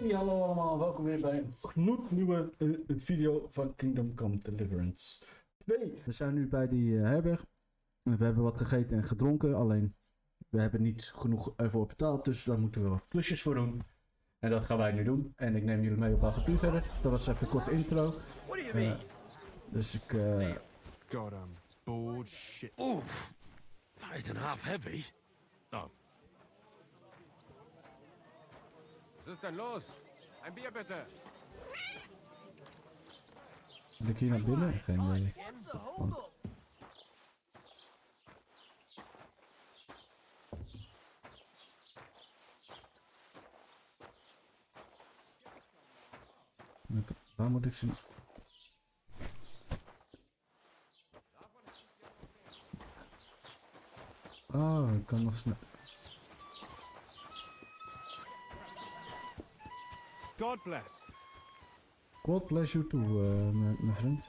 Hey, hallo allemaal, welkom weer bij een gloednieuwe video van Kingdome Deliverance 2. We zijn nu bij die herberg. We hebben wat gegeten en gedronken, alleen we hebben niet genoeg ervoor betaald, dus daar moeten we wat klusjes voor doen. En dat gaan wij nu doen. En ik neem jullie mee op avontuur verder. Dat was even een korte intro. Dus ik... God, I'm bored shit. Oof! That isn't half heavy. Oh. Was ist denn los? Ein Bier bitte. Moet ik hier naar binnen? Geen idee. Waar moet ik ze... Oh, ik kan nog snel... God bless. God bless you too, mijn vriend.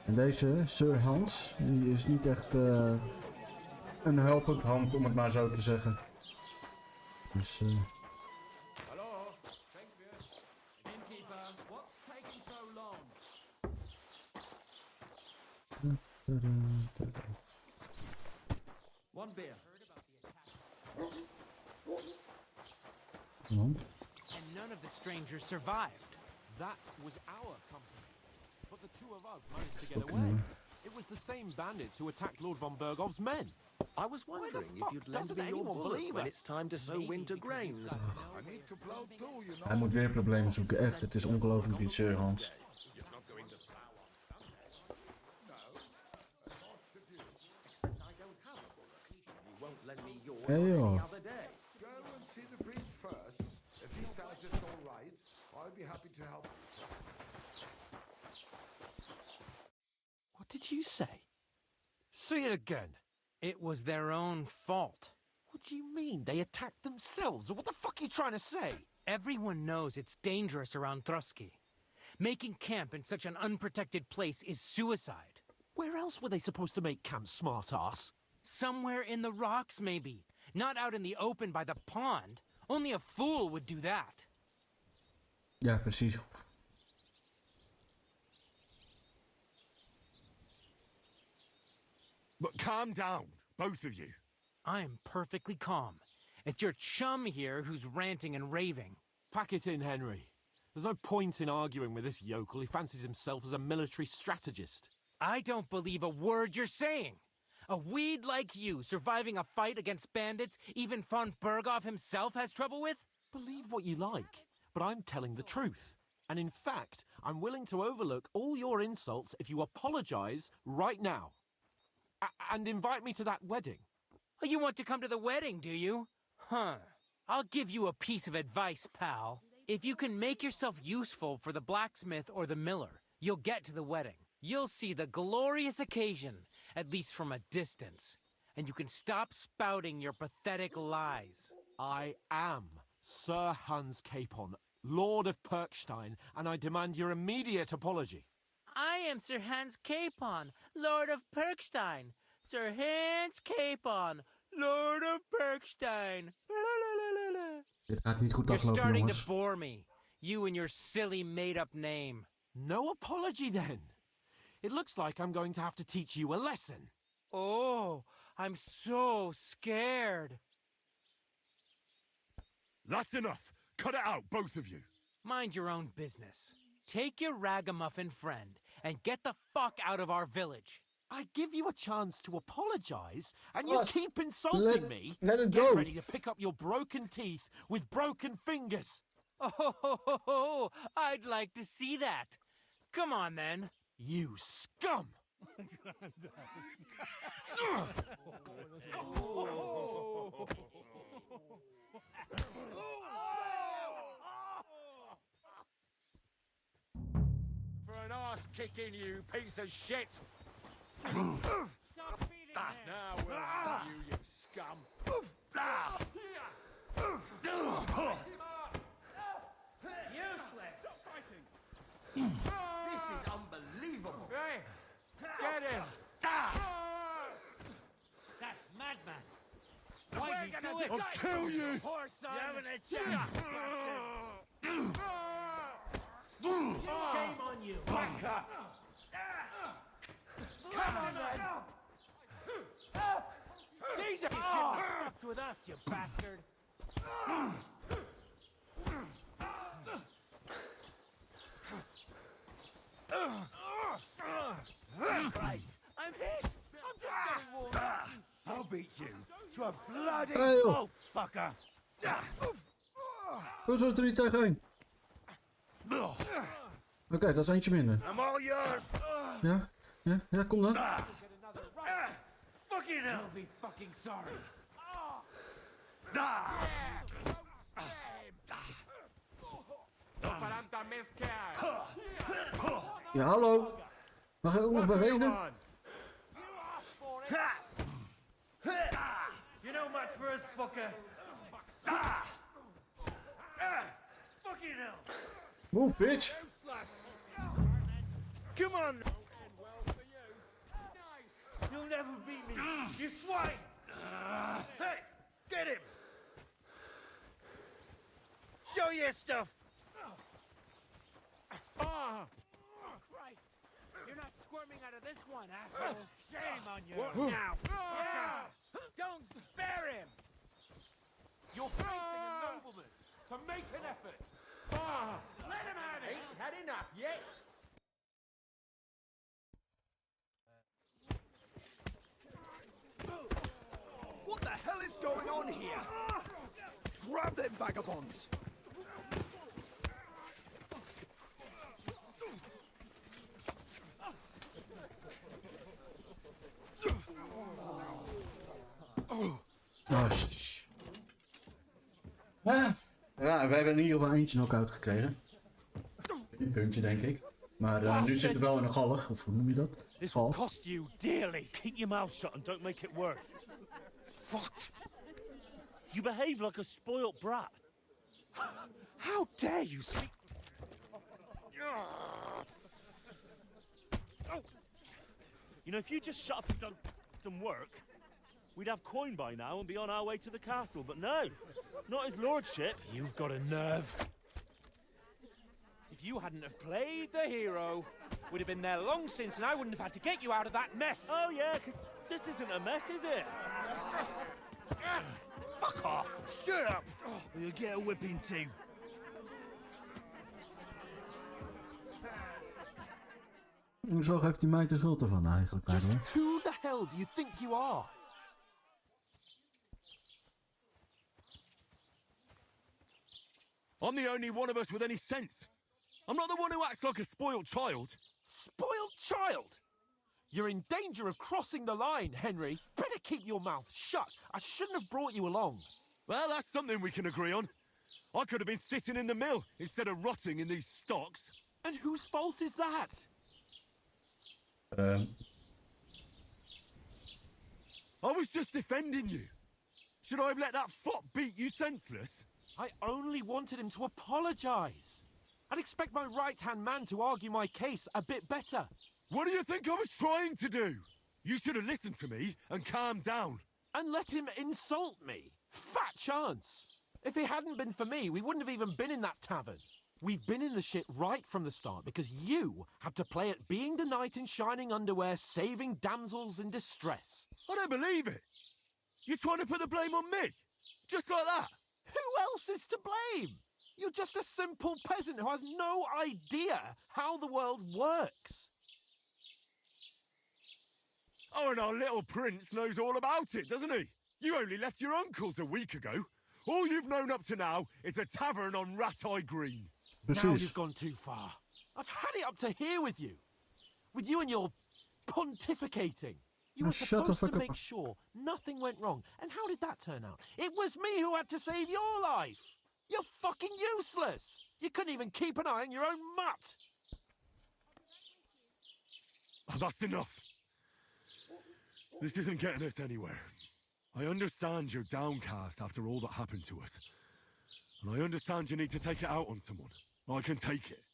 En deze, Sir Hans, die is niet echt een helpend hand, om het maar zo te zeggen. Dus Hallo, Schenkwert. Innkeeper, what's taking so long? One beer. Hond. And none of the strangers survived. That was our company. But the two of us managed to get away. It was the same bandits who attacked Lord von Bergov's men. I was wondering if you'd lend me your bullet when it's time to sow winter grains. Hij moet weer problemen zoeken, echt. Het is ongelooflijk die Sir Hans. Hey joh. Go and see the priest first. If he says it's all right, I'll be happy to help. What did you say? Say it again. It was their own fault. What do you mean? They attacked themselves? What the fuck are you trying to say? Everyone knows it's dangerous around Trotsky. Making camp in such an unprotected place is suicide. Where else were they supposed to make camp, smart-ass? Somewhere in the rocks, maybe. Not out in the open by the pond. Only a fool would do that. Ja, precies. But calm down, both of you. I'm perfectly calm. It's your chum here who's ranting and raving. Pack it in, Henry. There's no point in arguing with this yokel. He fancies himself as a military strategist. I don't believe a word you're saying. A weed like you surviving a fight against bandits even von Bergov himself has trouble with? Believe what you like, but I'm telling the truth. And in fact, I'm willing to overlook all your insults if you apologize right now. And invite me to that wedding. Oh, you want to come to the wedding, do you? Huh. I'll give you a piece of advice, pal. If you can make yourself useful for the blacksmith or the miller, you'll get to the wedding. You'll see the glorious occasion, at least from a distance. And you can stop spouting your pathetic lies. I am Sir Hans Capon, Lord of Perkstein, and I demand your immediate apology. I am Sir Hans Capon, Lord of Perkstein. Sir Hans Capon, Lord of Perkstein. Dit gaat niet goed You're aflopen, starting jongens. to bore me. You and your silly made-up name. No apology, then. It looks like I'm going to have to teach you a lesson. Oh, I'm so scared. That's enough. Cut it out, both of you. Mind your own business. Take your ragamuffin friend and get the fuck out of our village. I give you a chance to apologize, and you Boss, keep insulting me. let it Get go. ready to pick up your broken teeth with broken fingers. Oh, I'd like to see that. Come on, then. You scum! For an arse kicking, you piece of shit. Stop beating him. Now we'll have you, you scum. Useless. This is unbelievable. Hey, get him! That madman. Why'd you do it? I'll kill you! Poor son! You haven't a chance, bastard! Shame on you! Fucker! Come on, then! Jesus! You shouldn't have fucked with us, you bastard! Christ! I'm hit! I'm just getting warmed up! I'll beat you to a bloody Hey, joh. pulp, fucker! Hoezo 3 tegen 1? Oké, dat is eentje minder. I'm all yours! Ja, ja, ja, kom dan. Fucking hell! You'll be fucking sorry! Ja, hallo. Mag ik ook nog bewegen? You know much for us, fucker! Fucking hell! Move, bitch. Come on! You'll never beat me, you swine! Hey, get him! Show your stuff! Oh, Christ! You're not squirming out of this one, asshole! Shame on you! Now! Don't spare him! You're facing a nobleman, so make an effort. Let him have it! Ain't had enough yet! What the hell is going on here? Grab them vagabonds! Oh, shh. Ja, we hebben in ieder geval eentje knock-out gekregen. Een puntje, denk ik. Maar nu zit er wel in een galg, of hoe noem je dat? This will Galg. cost you dearly. Keep your mouth shut and don't make it worse. What? You behave like a spoilt brat. How dare you speak? You know, if you just shut up and done some work, we'd have coin by now and be on our way to the castle. But no, not his lordship. You've got a nerve. If you hadn't have played the hero, we'd have been there long since, and I wouldn't have had to get you out of that mess. Oh yeah, because this isn't a mess, is it? Fuck off. Shut up! Or you'll get a whipping too. Hoezo geeft die meid de schuld ervan eigenlijk? By the way? Who the hell do you think you are? I'm the only one of us with any sense. I'm not the one who acts like a spoiled child. Spoiled child! You're in danger of crossing the line, Henry. Better keep your mouth shut. I shouldn't have brought you along. Well, that's something we can agree on. I could have been sitting in the mill instead of rotting in these stocks. And whose fault is that? I was just defending you. Should I have let that fop beat you senseless? I only wanted him to apologize. I'd expect my right-hand man to argue my case a bit better. What do you think I was trying to do? You should have listened to me and calmed down. And let him insult me. Fat chance. If it hadn't been for me, we wouldn't have even been in that tavern. We've been in the shit right from the start because you had to play at being the knight in shining underwear, saving damsels in distress. I don't believe it. You're trying to put the blame on me? Just like that? Who else is to blame? You're just a simple peasant who has no idea how the world works. Oh, and our little prince knows all about it, doesn't he? You only left your uncle's a week ago. All you've known up to now is a tavern on Rat-Eye Green. Now Precies. you've gone too far. I've had it up to here with you. With you and your pontificating. You Oh, were shut the supposed to fuck up. make sure nothing went wrong. And how did that turn out? It was me who had to save your life. You're fucking useless. You couldn't even keep an eye on your own mutt. Oh, that's enough. This isn't getting us anywhere. I understand you're downcast after all that happened to us. And I understand you need to take it out on someone. I can take it.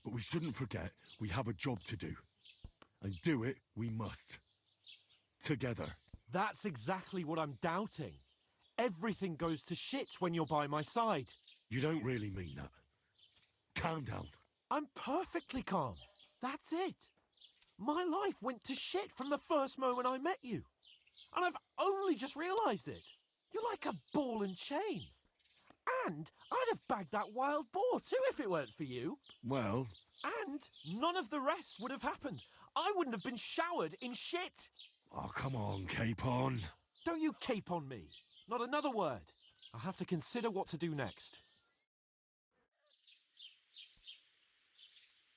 But we shouldn't forget we have a job to do. And do it we must. Together. That's exactly what I'm doubting. Everything goes to shit when you're by my side. You don't really mean that. Calm down. I'm perfectly calm. That's it. My life went to shit from the first moment I met you. And I've only just realised it. You're like a ball and chain. And I'd have bagged that wild boar too if it weren't for you. Well... And none of the rest would have happened. I wouldn't have been showered in shit. Oh, come on, Capon. Don't you cape on me. Not another word. I have to consider what to do next.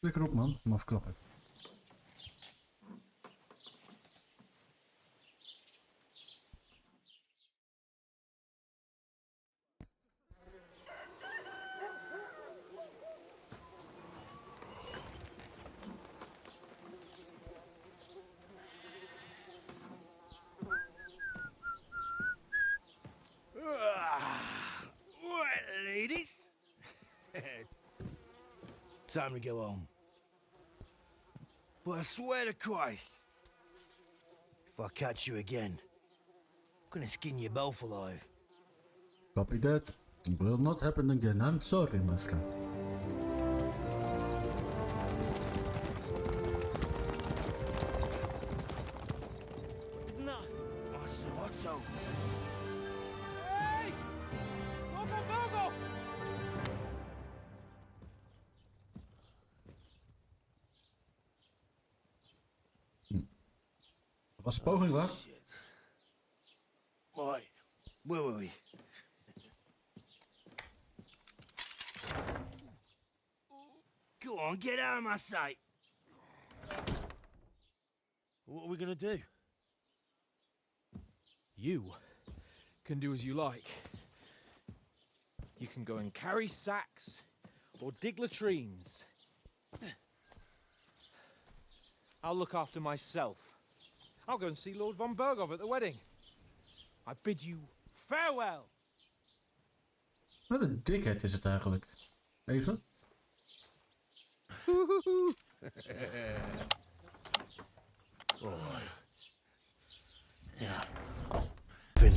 Lekker op, man. Hem afklappen. Right, ladies. Time to go home. But I swear to Christ, if I catch you again, I'm gonna skin you both alive. Copy that. It will not happen again. I'm sorry, my friend. Isn't that? Otto. Hey! Go! Was poging waard? Shit. Right, where were we? Go on, get out of my sight. What are we gonna do? You can do as you like. You can go and carry sacks or dig latrines. I'll look after myself. I'll go and see Lord von Berghoff at the wedding. I bid you farewell. Wat een dikheid is het eigenlijk. Even.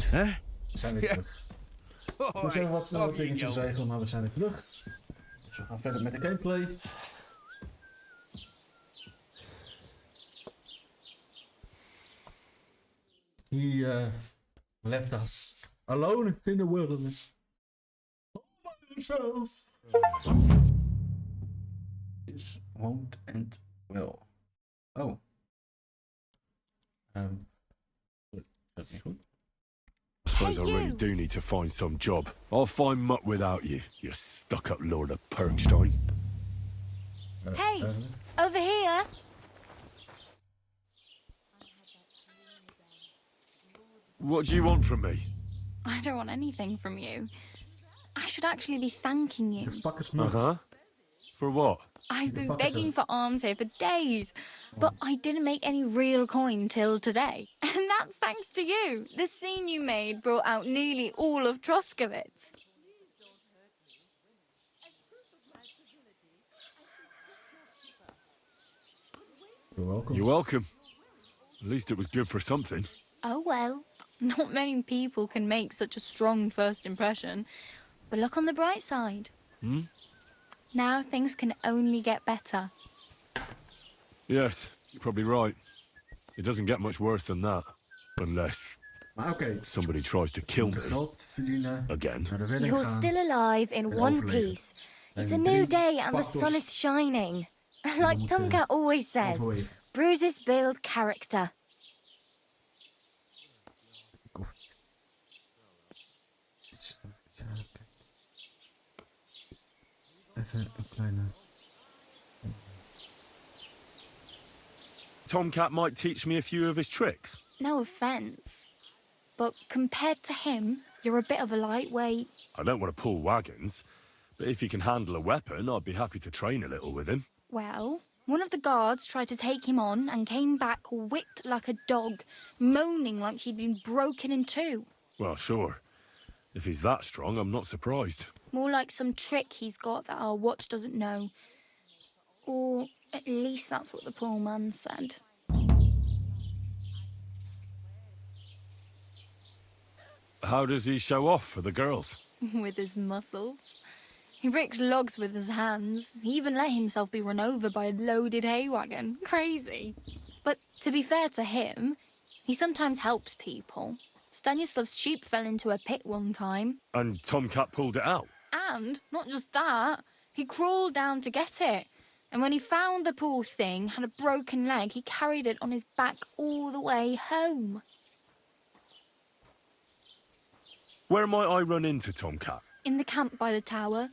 Hè? We zijn weer terug. We moeten wat snel wat dingetjes regelen, maar we zijn weer terug. Dus we gaan verder met de gameplay. He left us alone in the wilderness. All by ourselves. This won't end well. Oh. Dat niet goed. I suppose I really do need to find some job. I'll find muck without you, you stuck-up Lord of Perkstein. Hey, over here. What do you want from me? I don't want anything from you. I should actually be thanking you. The fuck is mut? Uh-huh. For what? I've been begging for alms here for days, but I didn't make any real coin till today. And that's thanks to you. The scene you made brought out nearly all of Troskowitz. You're welcome. You're welcome. At least it was good for something. Oh well, not many people can make such a strong first impression. But look on the bright side. Hmm? Now things can only get better. Yes, you're probably right. It doesn't get much worse than that. Unless somebody tries to kill me. Again. You're still alive in one piece. It's a new day and the sun is shining. Like Tomcat always says, bruises build character. Even een kleine... Tomcat might teach me a few of his tricks. No offence, but compared to him, you're a bit of a lightweight. I don't want to pull wagons, but if he can handle a weapon, I'd be happy to train a little with him. Well, one of the guards tried to take him on and came back whipped like a dog, moaning like he'd been broken in two. Well, sure. If he's that strong, I'm not surprised. More like some trick he's got that our watch doesn't know. Or at least that's what the poor man said. How does he show off for the girls? With his muscles. He ricks logs with his hands. He even let himself be run over by a loaded hay wagon. Crazy. But to be fair to him, he sometimes helps people. Stanislav's sheep fell into a pit one time. And Tomcat pulled it out? And, not just that, he crawled down to get it. And when he found the poor thing had a broken leg, he carried it on his back all the way home. Where might I run into Tomcat? In the camp by the tower.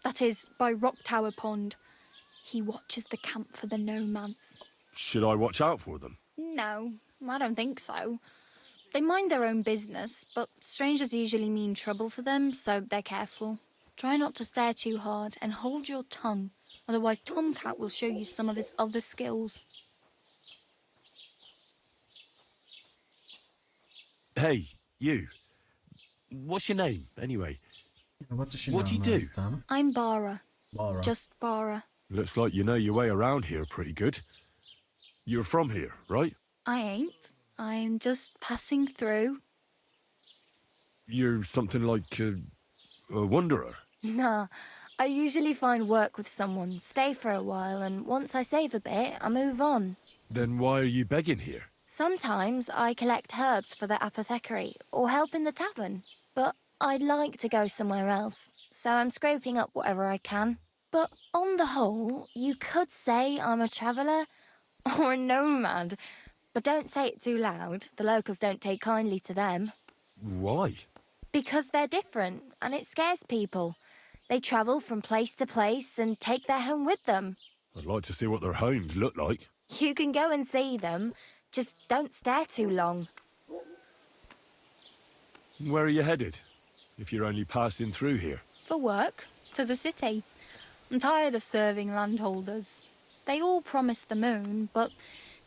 That is, by Rock Tower Pond. He watches the camp for the nomads. Should I watch out for them? No, I don't think so. They mind their own business, but strangers usually mean trouble for them, so they're careful. Try not to stare too hard and hold your tongue, otherwise Tomcat will show you some of his other skills. Hey, you. What's your name, anyway? What do you do? I'm Bara. Bara. Just Bara. Looks like you know your way around here pretty good. You're from here, right? I ain't. I'm just passing through. You're something like a wanderer? Nah, I usually find work with someone, stay for a while, and once I save a bit, I move on. Then why are you begging here? Sometimes I collect herbs for the apothecary, or help in the tavern. But I'd like to go somewhere else, so I'm scraping up whatever I can. But on the whole, you could say I'm a traveller, or a nomad. But don't say it too loud, the locals don't take kindly to them. Why? Because they're different, and it scares people. They travel from place to place and take their home with them. I'd like to see what their homes look like. You can go and see them, just don't stare too long. Where are you headed, if you're only passing through here? For work, to the city. I'm tired of serving landholders. They all promise the moon, but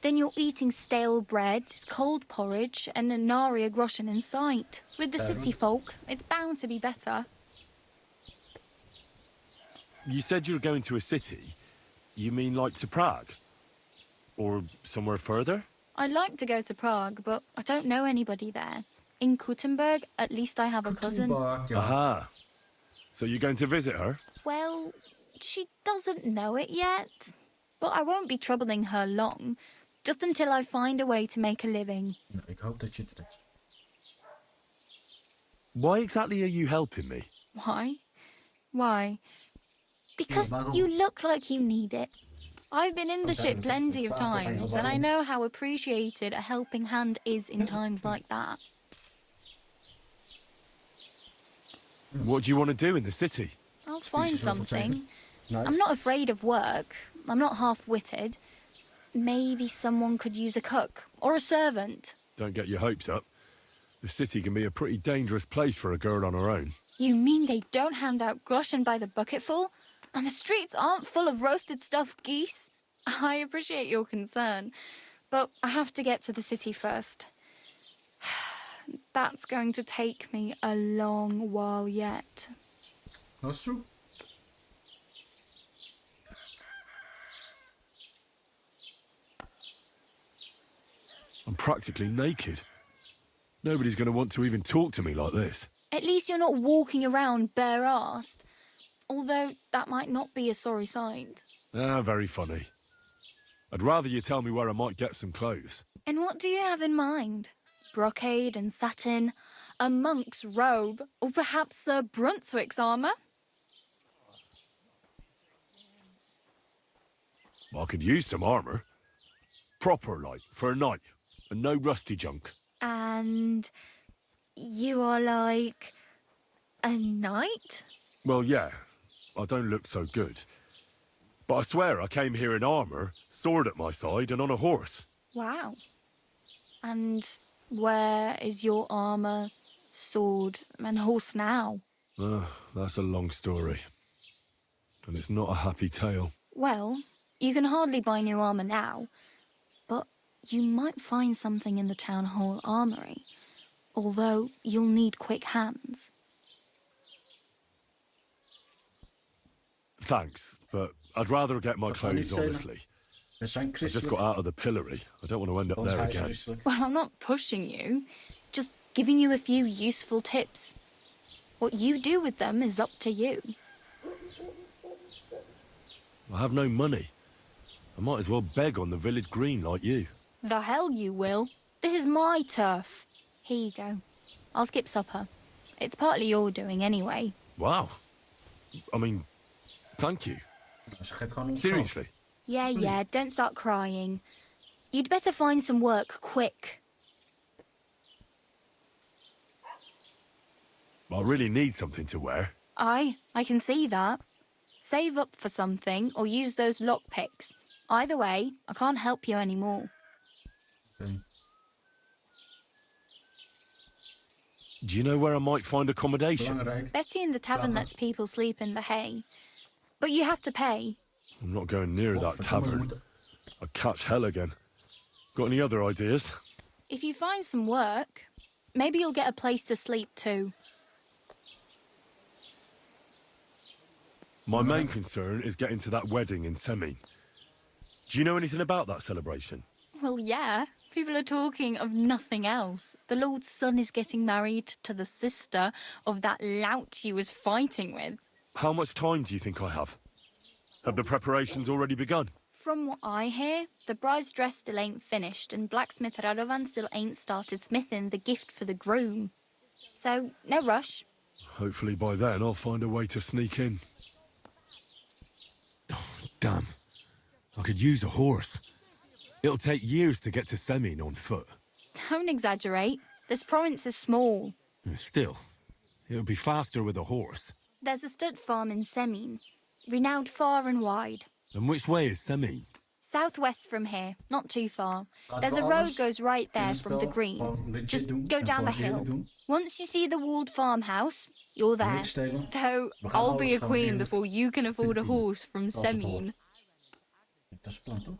then you're eating stale bread, cold porridge, and a nary a groschen in sight. With the city folk, it's bound to be better. You said you're going to a city. You mean like to Prague? Or somewhere further? I'd like to go to Prague, but I don't know anybody there. In Kuttenberg, at least I have a cousin. Aha. So you're going to visit her? Well, she doesn't know it yet. But I won't be troubling her long. Just until I find a way to make a living. Nou, ik hoop dat je het redt. Why exactly are you helping me? Why? Why? Because you look like you need it. I've been in the ship plenty of times, and I know how appreciated a helping hand is in times like that. What do you want to do in the city? I'll find something. I'm not afraid of work. I'm not half-witted. Maybe someone could use a cook or a servant. Don't get your hopes up. The city can be a pretty dangerous place for a girl on her own. You mean they don't hand out groschen by the bucketful? And the streets aren't full of roasted stuffed geese? I appreciate your concern, but I have to get to the city first. That's going to take me a long while yet. That's true. I'm practically naked. Nobody's going to want to even talk to me like this. At least you're not walking around bare-assed. Although that might not be a sorry sight. Ah, very funny. I'd rather you tell me where I might get some clothes. And what do you have in mind? Brocade and satin, a monk's robe, or perhaps Sir Brunswick's armour? I could use some armour. Proper, like, for a night. And no rusty junk. And you are like a knight? Well, yeah. I don't look so good. But I swear I came here in armour, sword at my side, and on a horse. Wow. And where is your armour, sword, and horse now? That's a long story. And it's not a happy tale. Well, you can hardly buy new armour now, but you might find something in the town hall armoury, although you'll need quick hands. Thanks, but I'd rather get my clothes, honestly. I just got out of the pillory. I don't want to end up there again. Well, I'm not pushing you. Just giving you a few useful tips. What you do with them is up to you. I have no money. I might as well beg on the village green like you. The hell you will. This is my turf. Here you go. I'll skip supper. It's partly your doing anyway. Wow. I mean, thank you. Seriously? Yeah, don't start crying. You'd better find some work quick. I really need something to wear. I can see that. Save up for something or use those lockpicks. Either way, I can't help you anymore. Okay. Do you know where I might find accommodation? Betty in the tavern lets people sleep in the hay. But you have to pay. I'm not going near that tavern. I'd catch hell again. Got any other ideas? If you find some work, maybe you'll get a place to sleep too. My main concern is getting to that wedding in Semin. Do you know anything about that celebration? Well, yeah. People are talking of nothing else. The Lord's son is getting married to the sister of that lout you was fighting with. How much time do you think I have? Have the preparations already begun? From what I hear, the bride's dress still ain't finished and blacksmith Radovan still ain't started smithing the gift for the groom. So, no rush. Hopefully by then I'll find a way to sneak in. Oh, damn. I could use a horse. It'll take years to get to Semin on foot. Don't exaggerate. This province is small. Still, it'll be faster with a horse. There's a stud farm in Semin, renowned far and wide. And which way is Semin? Southwest from here, not too far. There's a road goes right there from the green. Just go down the hill. Once you see the walled farmhouse, you're there. Though I'll be a queen before you can afford a horse from Semin. Dat is het plan, toch?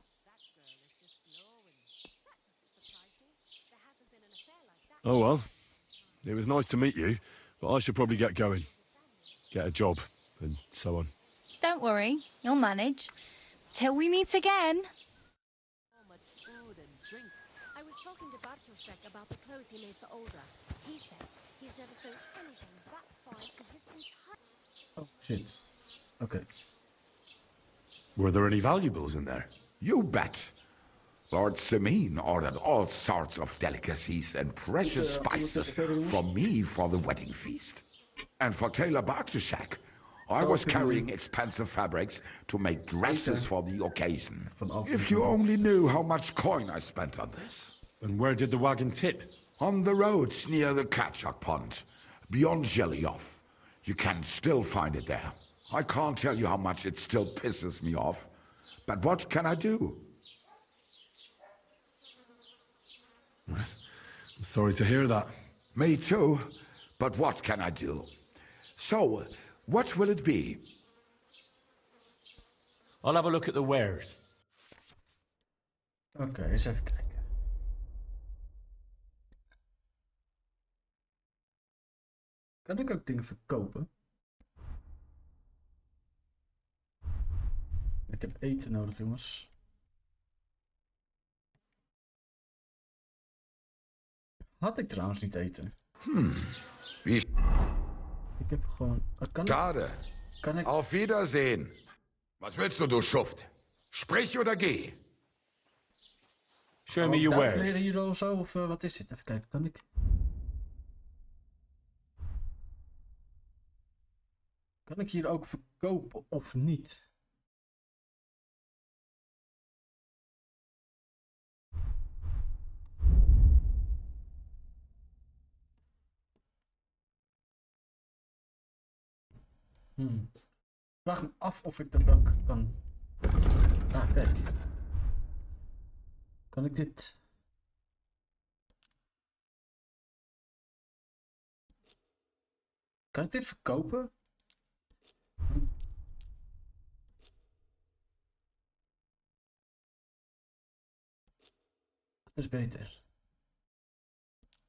Oh well. It was nice to meet you, but I should probably get going. Get a job, and so on. Don't worry, you'll manage. Till we meet again. So much food and drink. I was talking to Bartoszek about the clothes he made for Olga. He says he's never sold anything that fine in his entire... Oh, shit. Okay. Were there any valuables in there? You bet. Lord Semin ordered all sorts of delicacies and precious spices from me for the wedding feast. And for Tailor Bartoszek, I was carrying expensive fabrics to make dresses for the occasion. If you only knew how much coin I spent on this. And where did the wagon tip? On the roads near the Kachak Pond, beyond Zhelyov. You can still find it there. I can't tell you how much it still pisses me off. But what can I do? I'm sorry to hear that. Me too. But what can I do? So, what will it be? I'll have a look at the wares. Oké, eens even kijken. Kan ik ook dingen verkopen? Ik heb eten nodig, jongens. Had ik trouwens niet eten. Wie... Ik heb gewoon... Schade. Kan ik... Auf Wiedersehen. Was willst du Schuft? Sprich oder geh. Show me your wares. Leren hier of zo, of wat is dit? Even kijken, kan ik... Kan ik hier ook verkopen of niet? Vraag me af of ik dat ook kan. Ah, kijk. Kan ik dit? Kan ik dit verkopen? Dat is beter.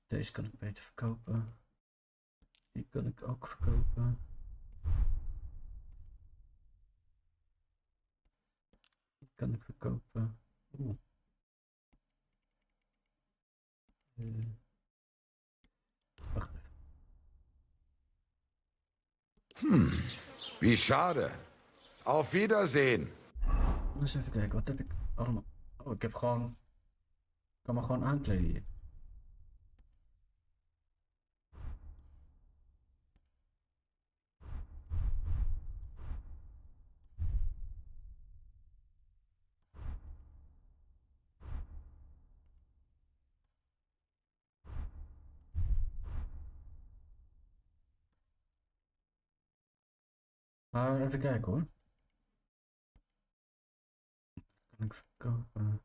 Deze kan ik beter verkopen. Die kan ik ook verkopen. Die kan ik verkopen. Oeh. Wie schade. Auf Wiedersehen. Dus even kijken, wat heb ik allemaal... Oh, ik heb gewoon... Ik kan me gewoon aankleden hier. Maar even kijken hoor. Kan ik verkopen?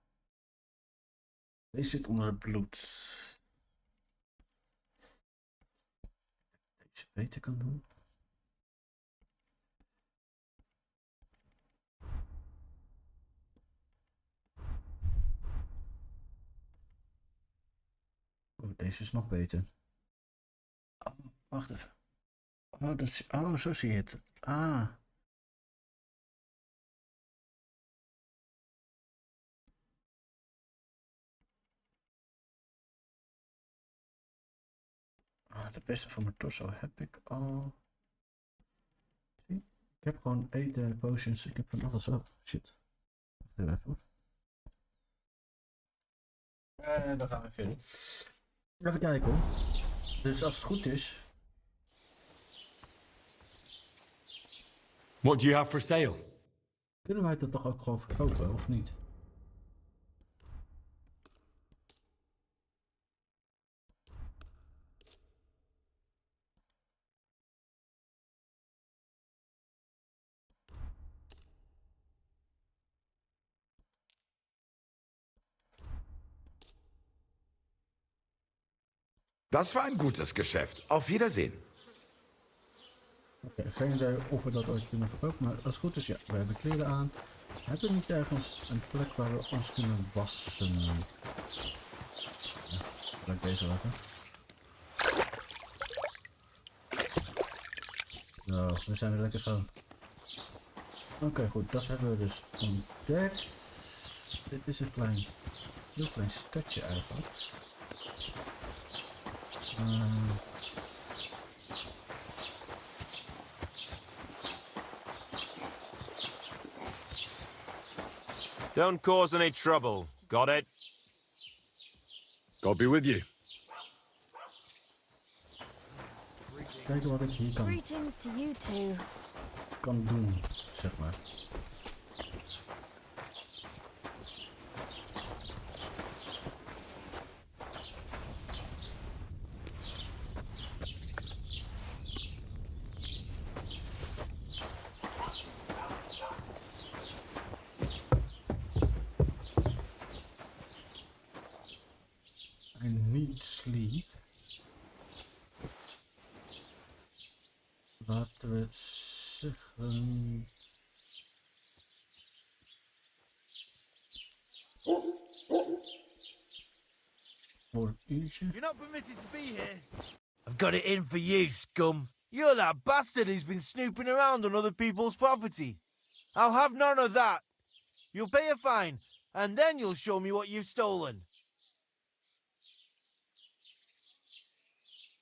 Deze zit onder het bloed. Deze beter kan doen. Oh, deze is nog beter. Oh, wacht even. Oh, oh, zo zie je het. Ah. De beste van mijn torso heb ik al. Zie? Ik heb gewoon eten, potions, ik heb van alles op. Shit. Wacht even. Dan gaan we verder. Even kijken hoor. Dus als het goed is. What do you have for sale? Kunnen wij dat toch ook gewoon verkopen, of niet? Das war ein gutes Geschäft. Auf Wiedersehen. Oké, geen idee of we dat ooit kunnen verkopen, maar als het goed is, ja, we hebben kleren aan. We hebben niet ergens een plek waar we ons kunnen wassen. Ja, gebruik deze wel even. Zo, we zijn weer lekker schoon. Oké, goed, dat hebben we dus ontdekt. Dit is een heel klein stadje eigenlijk. Don't cause any trouble. Got it? God be with you. Kijken wat ik hier Greetings to you two. kan doen, zeg maar. Sleep. Laten we zeggen. Voor een uurtje. You're not permitted to be here. I've got it in for you, scum. You're that bastard who's been snooping around on other people's property. I'll have none of that. You'll pay a fine, and then you'll show me what you've stolen.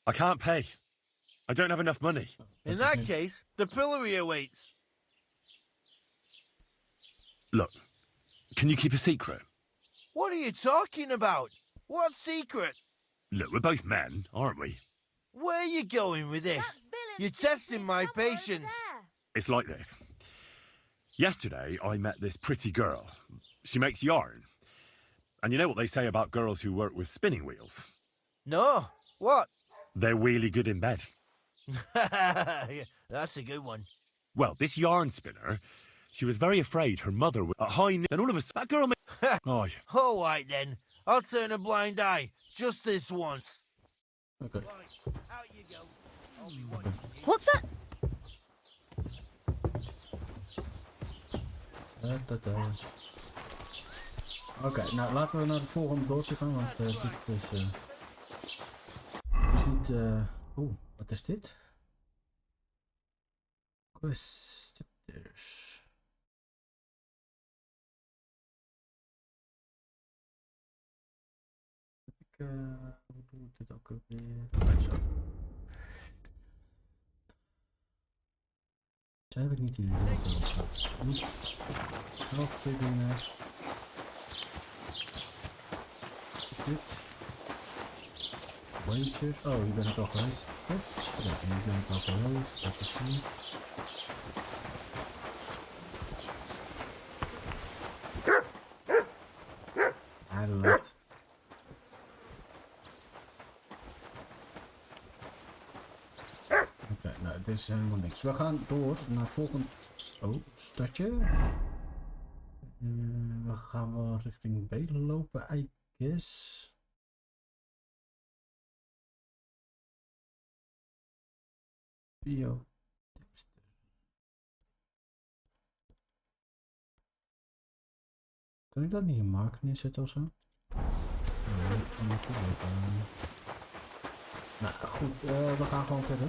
I can't pay. I don't have enough money. In that case, the pillory awaits. Look, can you keep a secret? What are you talking about? What secret? Look, we're both men, aren't we? Where are you going with this? You're testing my patience. It's like this. Yesterday, I met this pretty girl. She makes yarn. And you know what they say about girls who work with spinning wheels? No. What? They're really good in bed. Yeah, that's a good one. Well, this yarn spinner, she was very afraid her mother would... At high... And all of a sudden, that girl... Oh. All right, then. I'll turn a blind eye. Just this once. Okay. Right, out you go. I'll be Okay. What's that? Oké, nou laten we naar de volgende doortje gaan, want dit is niet... Oeh, wat is dit? Questers. Hoe doe ik dit ook weer? Right, zo. Ze hebben niet in de niet. Halfvinger. Is dit? Wager. Oh, hier ben ik al geweest. Goed. Ja, hier ben ik al geweest. Dat is hier. Laat. Oké, nou, dit is helemaal niks. We gaan door naar volgend stadje. We gaan wel richting B lopen, I guess. Bio. Kan ik dat niet in mark neerzetten of zo? Nee, ik kan niet weten. Nou goed, we gaan gewoon verder.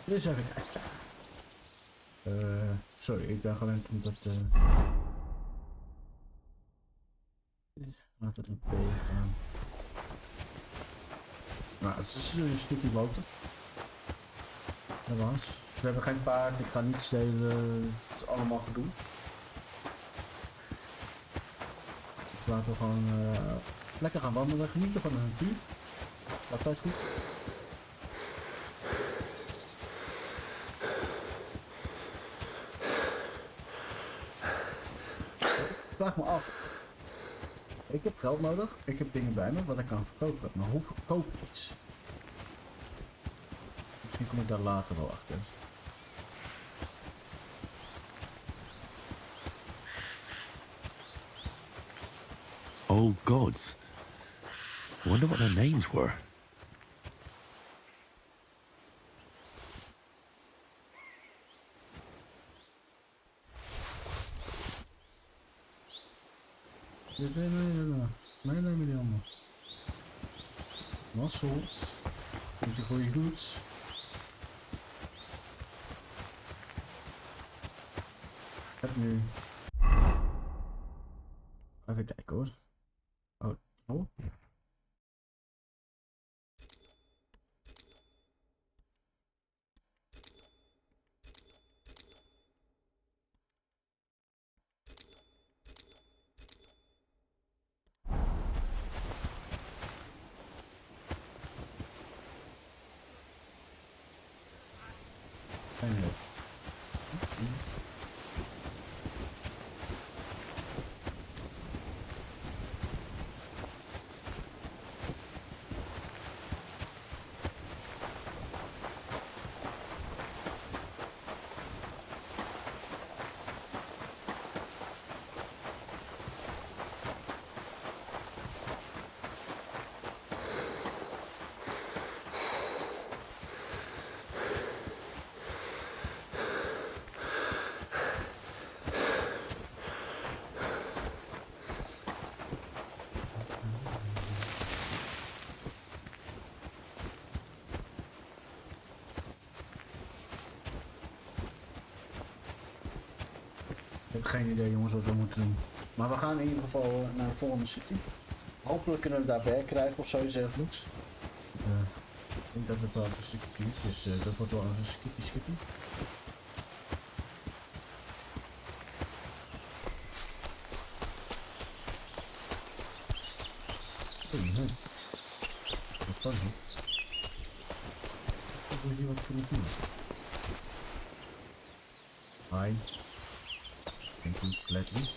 Dus even kijken. Sorry, ik ben gewend omdat... Laten we een P gaan. Nou, het is een stukje boter. Helaas. We hebben geen paard, ik ga niet stelen, het is allemaal gedoe. Dus laten we gewoon lekker gaan wandelen, genieten van de natuur. Dat is goed. Ik vraag me af. Ik heb geld nodig, ik heb dingen bij me wat ik kan verkopen, maar hoe verkoop ik iets? Misschien kom ik daar later wel achter. Oh gods. I wonder what their names were. Nee, allemaal. Mazzel. Dank je voor je doet. Ik heb nu... Even kijken hoor. Oh. Ik heb geen idee jongens wat we moeten doen. Maar we gaan in ieder geval naar de volgende city. Hopelijk kunnen we daar werk krijgen of zoiets dergelijks. Ik denk dat het wel een stukje kies, dus dat wordt wel een skippy. Nee. Dat kan niet. Ik wil hier wat kunnen doen. Hi. Thank you, gladly.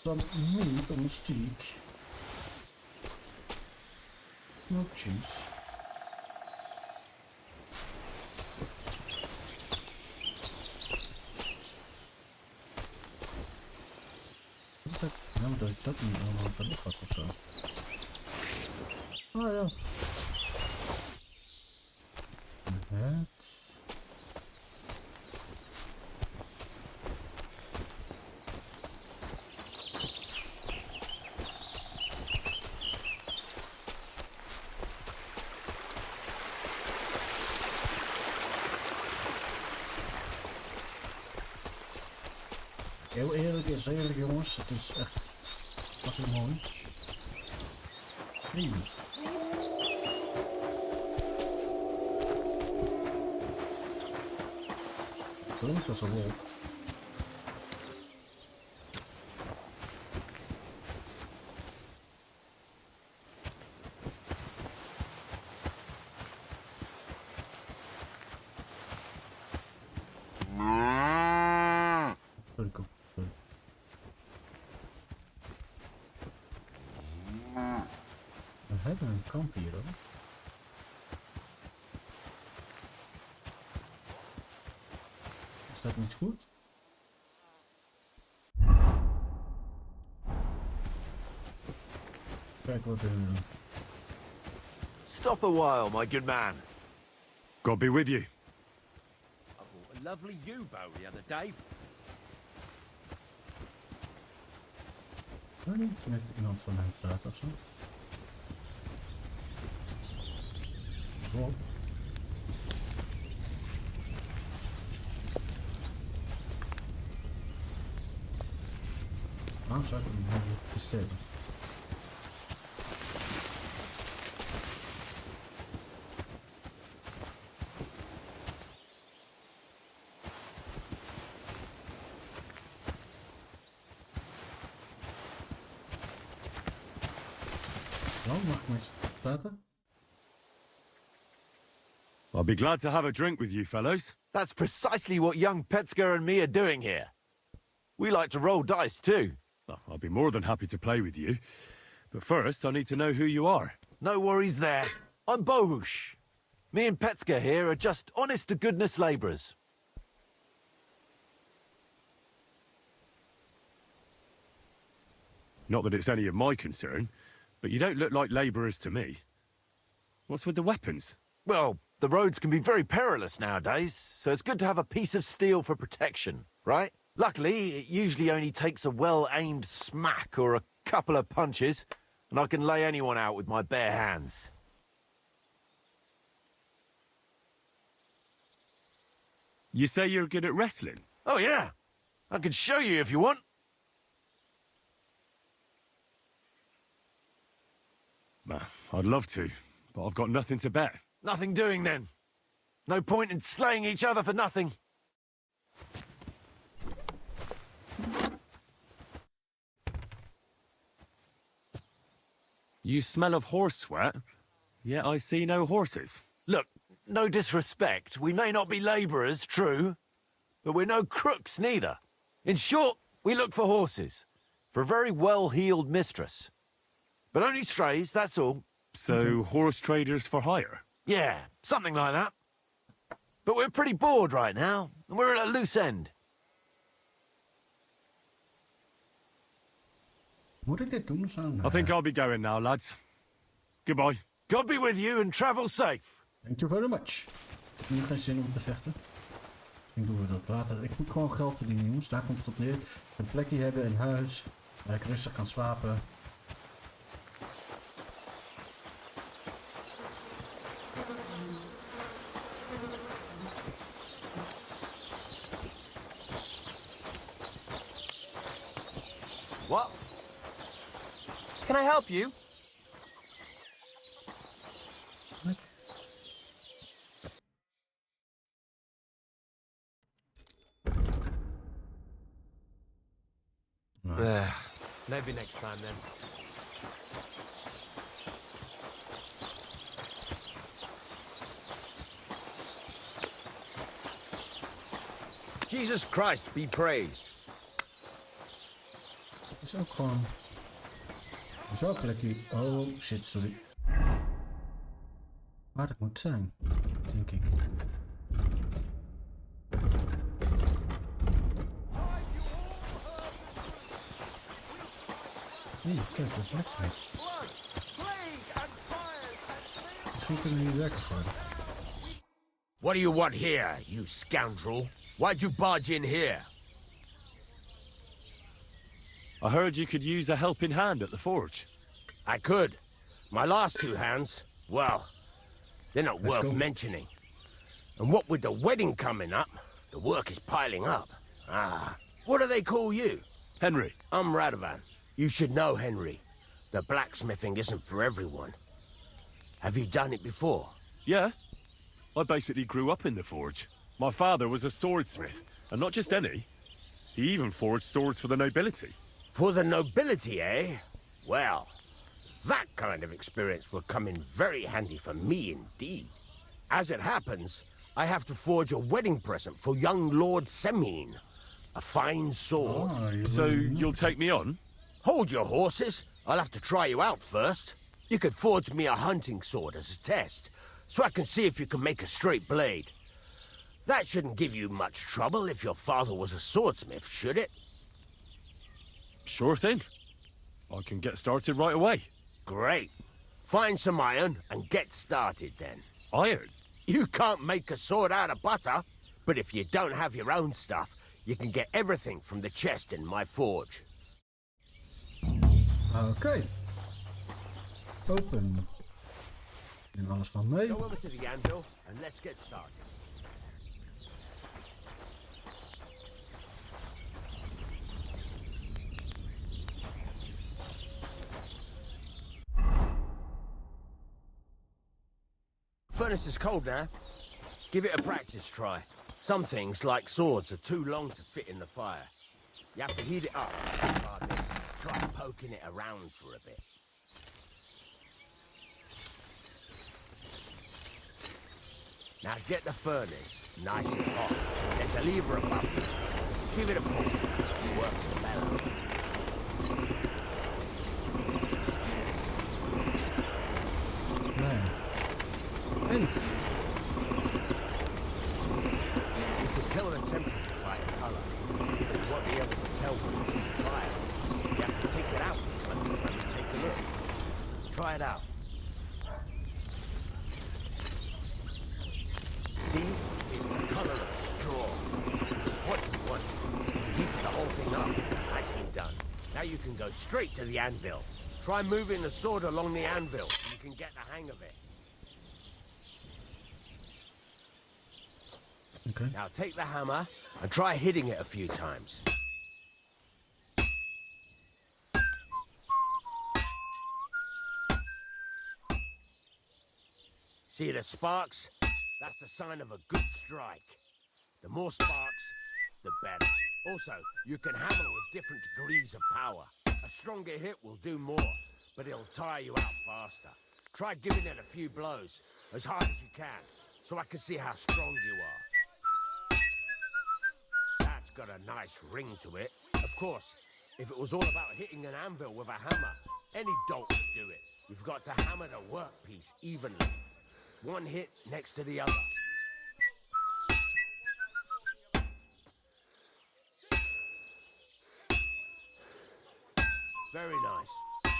Some meat on the stick. No cheese. Ja, maar dat ik dat niet allemaal op de lucht had of zo. Oh ja. Het. Heel eerlijk is eerlijk jongens, het is echt fucking mooi. Hey. Klinkt als een wolf. Sorry, kom. Sorry. We hebben een kamp hier hoor. Is dat niet goed? Kijk wat we doen. Stop a while, my good man. God be with you. I bought a lovely U-boat the other day. Kan je niet met iemand van hem praten of zo? Rob. Waarom zou ik hem hier besteden? Mag ik met je praten? I'll be glad to have a drink with you fellows. That's precisely what young Petsker and me are doing here. We like to roll dice too. Well, I'll be more than happy to play with you. But first, I need to know who you are. No worries there. I'm Bohush. Me and Petsker here are just honest-to-goodness labourers. Not that it's any of my concern, but you don't look like labourers to me. What's with the weapons? Well, the roads can be very perilous nowadays, so it's good to have a piece of steel for protection, right? Luckily, it usually only takes a well-aimed smack or a couple of punches, and I can lay anyone out with my bare hands. You say you're good at wrestling? Oh, yeah. I can show you if you want. I'd love to, but I've got nothing to bet. Nothing doing then. No point in slaying each other for nothing. You smell of horse sweat, yet I see no horses. Look, no disrespect. We may not be labourers, true, but we're no crooks neither. In short, we look for horses, for a very well-heeled mistress. But only strays, that's all. So, horse traders for hire? Yeah, something like that. But we're pretty bored right now, and we're at a loose end. Moet ik dit doen zo? I think I'll be going now, lads. Goodbye. God be with you and travel safe. Thank you very much. Ik heb nu geen zin om te vechten. Misschien doen we dat later. Ik moet gewoon geld verdienen, jongens. Daar komt het op neer. Een plekje hebben, een huis. Waar ik rustig kan slapen. What? Can I help you? Maybe next time then. Jesus Christ be praised. Is ook gewoon... is wel een plekje... Oh shit, sorry. Waar ik moet zijn, denk ik. Nee, kijk, dat blijkt met. Misschien kunnen we hier werken voor. What do you want here, you scoundrel? Why'd you barge in here? I heard you could use a helping hand at the forge. I could. My last two hands, well, they're not worth mentioning. And what with the wedding coming up, the work is piling up. What do they call you? Henry. I'm Radovan. You should know, Henry. The blacksmithing isn't for everyone. Have you done it before? Yeah. I basically grew up in the forge. My father was a swordsmith, and not just any. He even forged swords for the nobility. For the nobility, eh? Well, that kind of experience will come in very handy for me indeed. As it happens, I have to forge a wedding present for young Lord Semine. A fine sword. So you'll take me on? Hold your horses. I'll have to try you out first. You could forge me a hunting sword as a test, so I can see if you can make a straight blade. That shouldn't give you much trouble if your father was a swordsmith, should it? Sure thing. I can get started right away. Great. Find some iron and get started then. Iron? You can't make a sword out of butter, but if you don't have your own stuff, you can get everything from the chest in my forge. Oké. Open. Neem alles van mee. Go over to the anvil and let's get started. Furnace is cold now. Give it a practice try. Some things, like swords, are too long to fit in the fire. You have to heat it up. Pardon me. Try poking it around for a bit. Now get the furnace nice and hot. There's a lever above it. Give it a pull. It works the bell. En? You can tell the temperature by the colour. But you won't be able to tell when it's in the fire. You have to take it out and take a look. Try it out. See? It's the colour of straw, which is what you want. You heated the whole thing up. Nicely done. Now you can go straight to the anvil. Try moving the sword along the anvil. You can get the hang of it. Okay. Now take the hammer and try hitting it a few times. See the sparks? That's the sign of a good strike. The more sparks, the better. Also, you can hammer with different degrees of power. A stronger hit will do more, but it'll tire you out faster. Try giving it a few blows, as hard as you can, so I can see how strong you are. That's got a nice ring to it. Of course, if it was all about hitting an anvil with a hammer, any dolt would do it. You've got to hammer the workpiece evenly. One hit next to the other. Very nice.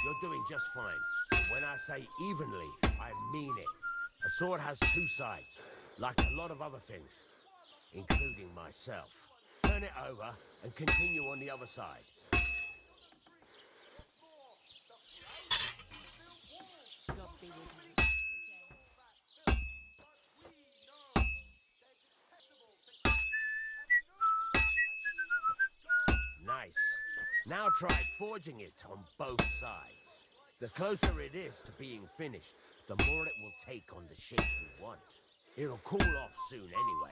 You're doing just fine. But when I say evenly, I mean it. A sword has two sides, like a lot of other things, including myself. Turn it over and continue on the other side. Nice. Now try forging it on both sides. The closer it is to being finished, the more it will take on the shape you want. It'll cool off soon anyway.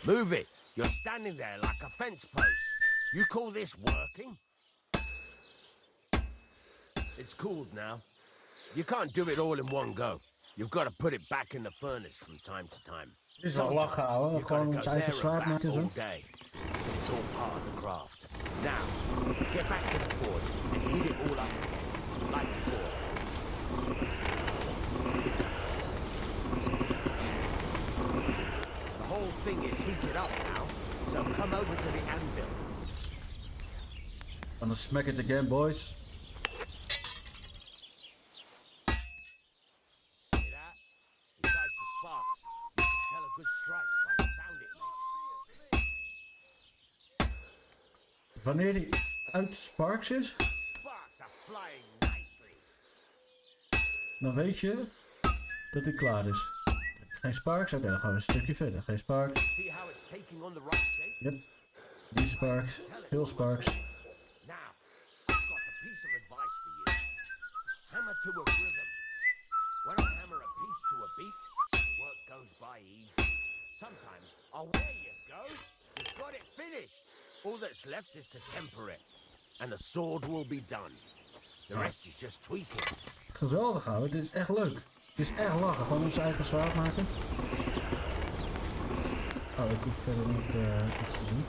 Move it. You're standing there like a fence post. You call this working? It's cooled now. You can't do it all in one go. You've got to put it back in the furnace from time to time. Dit is al lachen, ouwe. You've got to Gewoon go ons eigen there zwaard and back maken en all zo. day. It's all part of the craft. Now, get back to the forge and heat it all up like before. The whole thing is heated up now, so come over to the anvil. Gonna smack it again, boys. See that? Besides the sparks, you can tell a good strike by the sound it makes. Wanneer die uit Sparks is, Sparks are flying nicely. dan weet je dat hij klaar is. Geen Sparks? Oké, dan gaan we een stukje verder. Geen Sparks. See how it's taking on the right shape? Yep. Die Sparks. Veel Sparks. Now, I've got a piece of advice for you. Hammer to a rhythm. When I hammer a piece to a beat, work goes by easy. Sometimes, oh, there you go. You've got it finished. All that's left is to temper it. And the sword will be done. The rest is just tweaking. Geweldig, ouwe. Dit is echt leuk. Dit is echt lachen. Gewoon onze eigen zwaard maken. Oh, ik hoef verder niet iets te doen.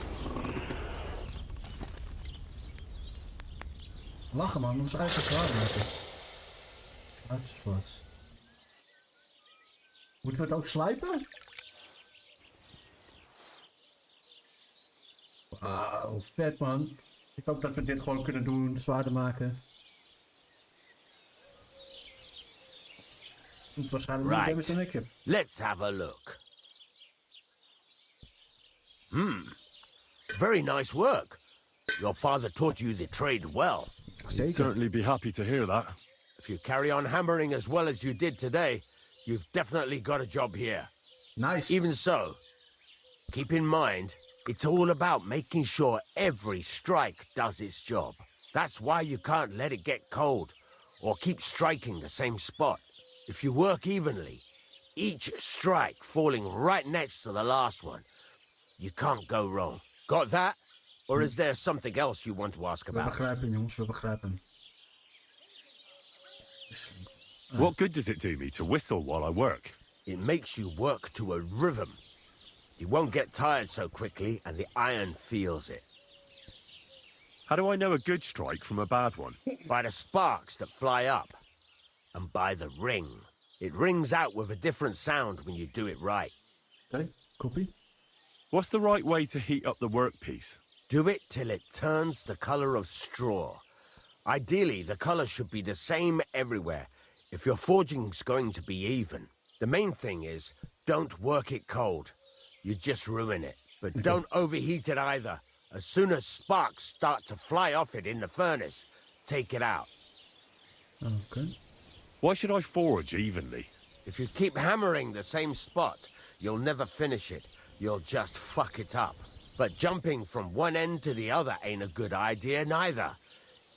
Lachen, man. Onze eigen zwaard maken. Wat? Moeten we het ook slijpen? Wauw, vet, man. Ik hoop dat we dit gewoon kunnen doen. Zwaarder maken. Het waarschijnlijk niet hebben dan ik heb. Let's have a look. Very nice work. Your father taught you the trade well. I'd certainly be happy to hear that. If you carry on hammering as well as you did today, you've definitely got a job here. Nice. Even so, keep in mind, it's all about making sure every strike does its job. That's why you can't let it get cold, or keep striking the same spot. If you work evenly, each strike falling right next to the last one, you can't go wrong. Got that? Or is there something else you want to ask We about? begrijpen, jongens, we begrijpen. What good does it do me to whistle while I work? It makes you work to a rhythm. You won't get tired so quickly, and the iron feels it. How do I know a good strike from a bad one? By the sparks that fly up, and by the ring. It rings out with a different sound when you do it right. Okay, copy. What's the right way to heat up the workpiece? Do it till it turns the color of straw. Ideally, the color should be the same everywhere, if your forging's going to be even. The main thing is, don't work it cold. You just ruin it. But don't overheat it either. As soon as sparks start to fly off it in the furnace, take it out. Okay. Why should I forge evenly? If you keep hammering the same spot, you'll never finish it. You'll just fuck it up. But jumping from one end to the other ain't a good idea neither.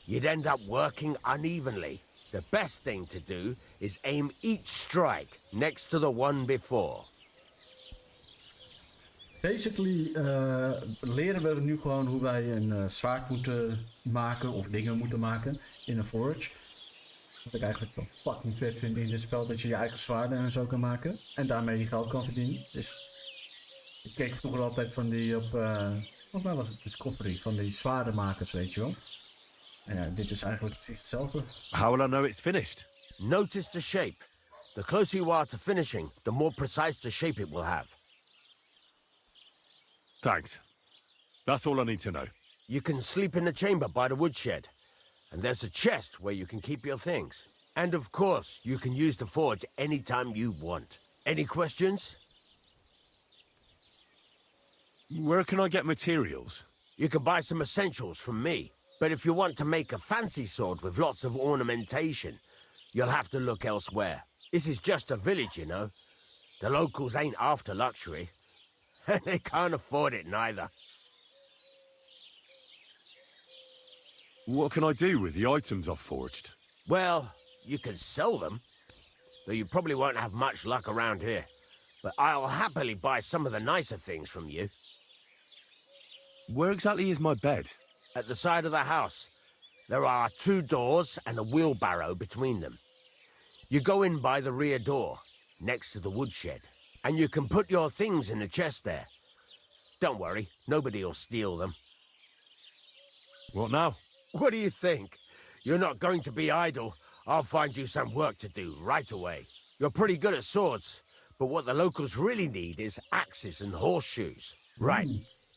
You'd end up working unevenly. The best thing to do is aim each strike next to the one before. Basically leren we nu gewoon hoe wij een zwaard moeten maken of dingen moeten maken in een forge. Wat ik eigenlijk wel fucking vet vind in dit spel, dat je je eigen zwaarden en zo kan maken. En daarmee je geld kan verdienen. Dus ik keek vroeger altijd van die op, volgens mij was het Discovery, van die zwaardenmakers, weet je wel. En ja, dit is eigenlijk precies hetzelfde. How will I know it's finished? Notice the shape. The closer you are to finishing, the more precise the shape it will have. Thanks. That's all I need to know. You can sleep in the chamber by the woodshed. And there's a chest where you can keep your things. And of course, you can use the forge anytime you want. Any questions? Where can I get materials? You can buy some essentials from me. But if you want to make a fancy sword with lots of ornamentation, you'll have to look elsewhere. This is just a village, you know. The locals ain't after luxury. And they can't afford it neither. What can I do with the items I've forged? Well, you can sell them, though you probably won't have much luck around here. But I'll happily buy some of the nicer things from you. Where exactly is my bed? At the side of the house. There are 2 doors and a wheelbarrow between them. You go in by the rear door, next to the woodshed, and you can put your things in the chest there. Don't worry, nobody'll steal them. What now? What do you think? You're not going to be idle. I'll find you some work to do right away. You're pretty good at swords, but what the locals really need is axes and horseshoes. Right.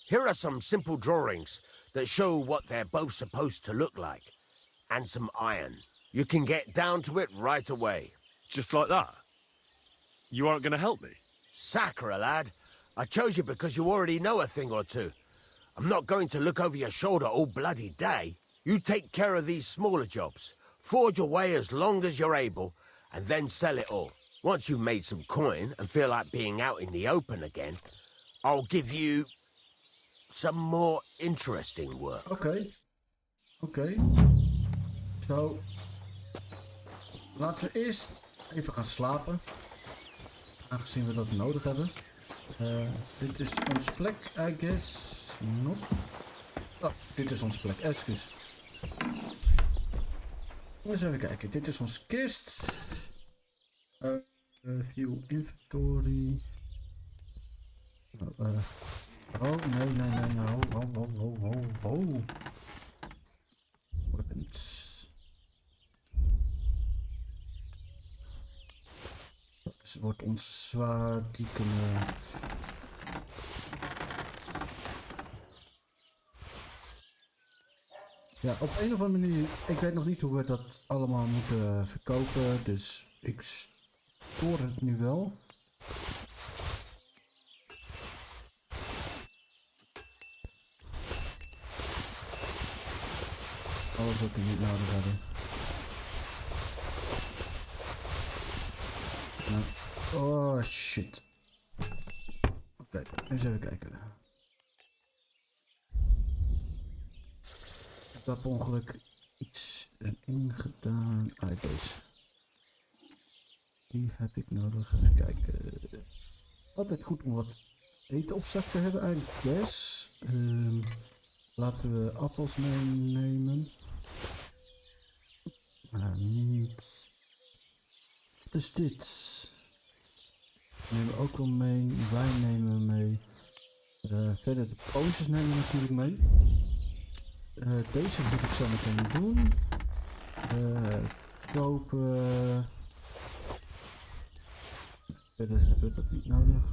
Here are some simple drawings that show what they're both supposed to look like. And some iron. You can get down to it right away. Just like that? You aren't going to help me? Sacre, lad. I chose you because you already know a thing or two. I'm not going to look over your shoulder all bloody day. You take care of these smaller jobs. Forge away as long as you're able, and then sell it all. Once you've made some coin and feel like being out in the open again, I'll give you some more interesting work. Oké. Zo. Laten we eerst even gaan slapen. Aangezien we dat nodig hebben. Dit is onze plek, I guess. Nope. Oh, dit is onze plek. Excuus. Eens even kijken. Dit is onze kist. View inventory. Oh, nee. Ho. Weapons. Dus wordt ons zwaard. Die kunnen... Ja, op een of andere manier. Ik weet nog niet hoe we dat allemaal moeten verkopen. Dus ik stoor het nu wel. Alles wat we niet nodig hebben. Oh shit. Oké, eens even kijken. Ik heb per ongeluk iets erin gedaan. Ah, deze. Die heb ik nodig. Even kijken. Altijd goed om wat eten op zak te hebben, I guess. Laten we appels meenemen. Niet. Wat is dit? Nemen we ook wel mee. Wijn nemen we mee. Verder de pootjes nemen we natuurlijk mee. Deze moet ik zo meteen doen. Kopen. Verder hebben we dat niet nodig.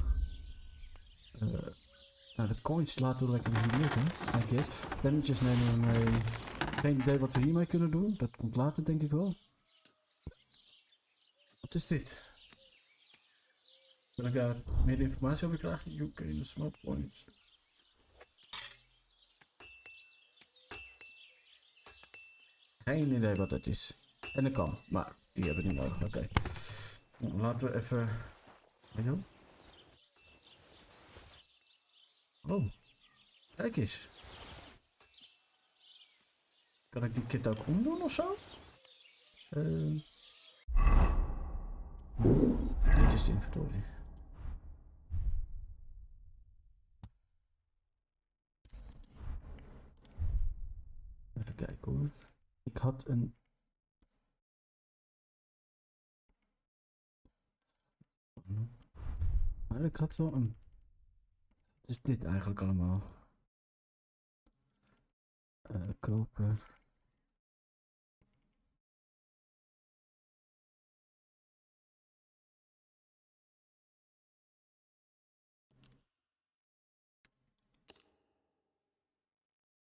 Nou, de coins laten we lekker hier liggen. Kijk eens. Pennetjes nemen we mee. Geen idee wat we hiermee kunnen doen. Dat komt later, denk ik wel. Wat is dit? Wil ik daar meer informatie over krijgen? UK in de small points. Geen idee wat dat is. En dat kan, maar die hebben we niet nodig. Oké. Nou, laten we even... Oh. Kijk eens. Kan ik die kit ook omdoen of zo? Dit is de inventory. Even kijken hoor. Ik had een... Maar ik had wel een... Wat is dit eigenlijk allemaal? Koper.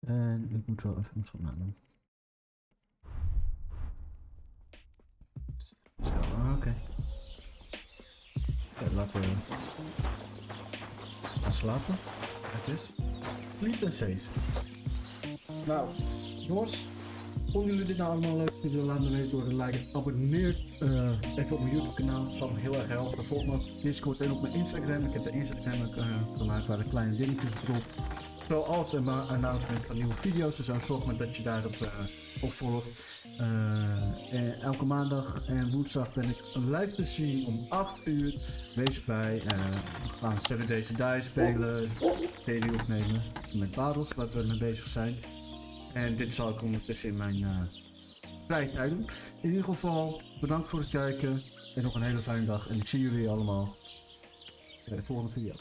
En ik moet wel even mijn schoen aandoen. Oké. Laten we gaan slapen. Kijk eens. Sleep and safe. Nou, jongens. Vonden jullie dit nou allemaal leuk? Laat me weten door te liken. Abonneer even op mijn YouTube kanaal. Dat zal me heel erg helpen. Volg me op Discord en op mijn Instagram. Ik heb de Instagram gemaakt waar de kleine dingetjes erop. Zoals een announcement van nieuwe video's. Dus zorg maar dat je daarop op volgt. Elke maandag en woensdag ben ik live te zien om 8 uur. Wees erbij. We gaan 7 Days to Die spelen. Daily opnemen. Met battles waar we mee bezig zijn. En dit zal ik ondertussen in mijn vrije tijd doen. In ieder geval bedankt voor het kijken. En nog een hele fijne dag. En ik zie jullie allemaal in de volgende video.